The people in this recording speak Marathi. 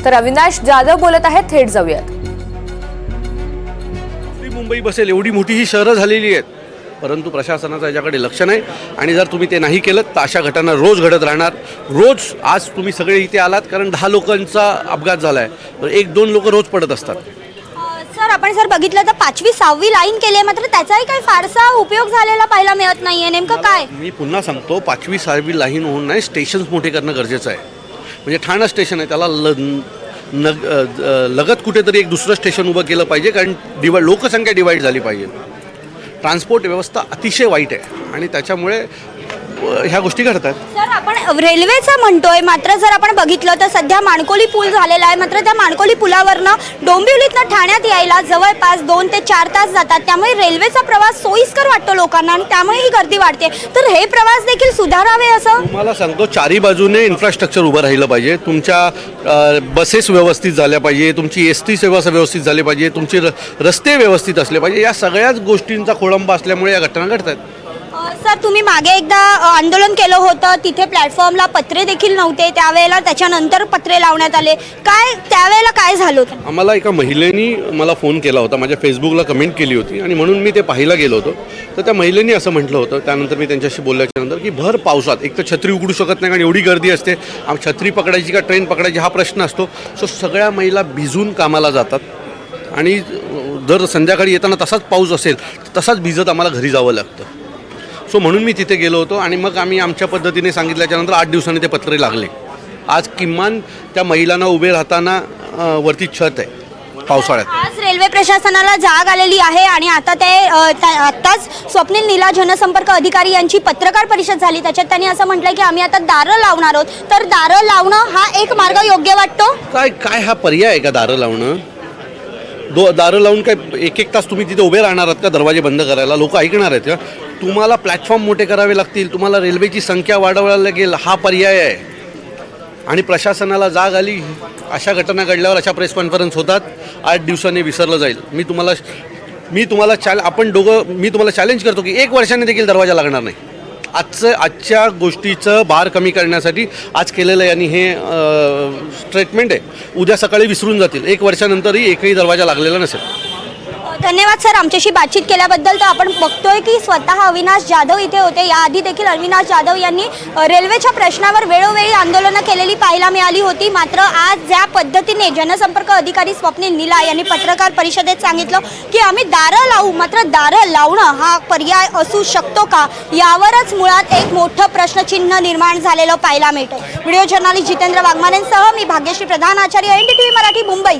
तर अविनाश जाधव बोलत आहेत, थेट जाऊयात. मुंबई बसेल एवढी मोठी ही शहरं झालेली आहेत, परंतु प्रशासनाचं याच्याकडे लक्ष नाही. आणि जर तुम्ही ते नाही केलं तर अशा घटना रोज घडत राहणार. रोज आज तुम्ही सगळे इथे आलात कारण 10 लोकांचा अपघात झाला आहे, तर 1-2 लोक रोज पडत असतात. सर, आपण जर बघितलं तर 5वी 6वी लाईन केली आहे, मात्र त्याचाही काही फारसा उपयोग झालेला पाहायला मिळत नाहीये. नेमकं काय? मी पुन्हा सांगतो, 5वी 6वी लाईन होऊन नाही, स्टेशन्स मोठे करणं गरजेचं आहे. म्हणजे ठाणा स्टेशन आहे, त्याला लगत कुठेतरी एक दुसरं स्टेशन उभं केलं पाहिजे, कारण लोकसंख्या डिवाईड झाली पाहिजे. ट्रान्सपोर्ट व्यवस्था अतिशय वाईट आहे आणि त्याच्यामुळे ह्या गोष्टी घडतात. सर, आपण रेल्वेचं म्हणतोय, मात्र जर आपण बघितलं तर सध्या माणकोली पूल झालेला आहे, मात्र त्या माणकोली पुलावरनं डोंबिवलीतनं ठाण्यात यायला जवळपास 2 ते 4 तास जातात. त्यामुळे रेल्वेचा प्रवास सोयीस्कर वाटतो लोकांना आणि त्यामुळे ही गर्दी वाढते. तर हे प्रवास देखील सुधारावे असं तुम्हाला सांगतो, चारी बाजूने इन्फ्रास्ट्रक्चर उभं राहिलं पाहिजे. तुमच्या बसेस व्यवस्थित झाल्या पाहिजे, तुमची ST सेवा व्यवस्थित झाली पाहिजे, तुमचे रस्ते व्यवस्थित असले पाहिजे. या सगळ्याच गोष्टींचा खोळंबा असल्यामुळे या घटना घडतात. सर, तुम्ही मागे एकदा आंदोलन केलं होतं, तिथे प्लॅटफॉर्मला पत्रे देखील नव्हते, त्यावेळेला त्याच्यानंतर पत्रे लावण्यात आले. काय त्यावेळेला काय झालं होतं? आम्हाला एका महिलेनी मला फोन केला होता, माझ्या फेसबुकला कमेंट केली होती आणि म्हणून मी ते पाहायला गेलो होतो. तर त्या महिलेनी असं म्हटलं होतं, त्यानंतर मी त्यांच्याशी बोलल्याच्या नंतर, की भर पावसात एक तर छत्री उघडू शकत नाही कारण एवढी गर्दी असते. छत्री पकडायची का ट्रेन पकडायची हा प्रश्न असतो. सो सगळ्या महिला भिजून कामाला जातात आणि जर संध्याकाळी येताना तसाच पाऊस असेल तसाच भिजत आम्हाला घरी जावं लागतं. सो म्हणून मी तिथे गेलो होतो आणि मग आम्ही आमच्या पद्धतीने सांगितल्याच्यानंतर 8 दिवसांनी ते पत्रे लागले. आज किमान त्या महिलांना उभे राहताना वरती छत आहे पावसाळ्यात. आज रेल्वे प्रशासनाला जाग आलेली आहे आणि आता आत्ताच स्वप्नील नीला जनसंपर्क अधिकारी यांची पत्रकार परिषद झाली. त्याच्यात त्यांनी असं म्हटलंय की आम्ही आता दारं लावणार आहोत. तर दारं लावणं हा एक मार्ग योग्य वाटतो? काय हा पर्याय आहे का दारं लावणं? दारं लावून काय 1-1 तास तुम्ही तिथे उभे राहणार आहात का दरवाजे बंद करायला? लोक ऐकणार आहेत का? तुम्हाला प्लॅटफॉर्म मोठे करावे लागतील, तुम्हाला रेल्वेची संख्या वाढवायला लागेल, हा पर्याय आहे. आणि प्रशासनाला जाग आली, अशा घटना घडल्यावर अशा प्रेस कॉन्फरन्स होतात. 8 दिवसांनी विसरलं जाईल. मी तुम्हाला चॅलेंज करतो की 1 वर्षाने देखील दरवाजा लागणार नाही. आजच्या गोष्टीचं भार कमी करण्यासाठी आज केलेलं यांनी हे स्टेटमेंट आहे. उद्या सकाळी विसरून जातील. 1 वर्षानंतरही एकही दरवाजा लागलेला नसेल. धन्यवाद सर, आमच्याशी बातचीत केल्याबद्दल. तर आपण बघतोय की स्वतः अविनाश जाधव इथे होते. याआधी देखील अविनाश जाधव यांनी रेल्वेच्या प्रश्नावर वेळोवेळी आंदोलनं केलेली पाहायला मिळाली होती. मात्र आज ज्या पद्धतीने जनसंपर्क अधिकारी स्वप्नील नीला यांनी पत्रकार परिषदेत सांगितलं की आम्ही दारं लावू, मात्र दारं लावणं हा पर्याय असू शकतो का, यावरच मुळात एक मोठं प्रश्नचिन्ह निर्माण झालेलं पाहायला मिळतं. व्हिडिओ जर्नलिस्ट जितेंद्र वाघमारेंसह मी भाग्यश्री प्रधान, आचार्य, NDTV मराठी, मुंबई.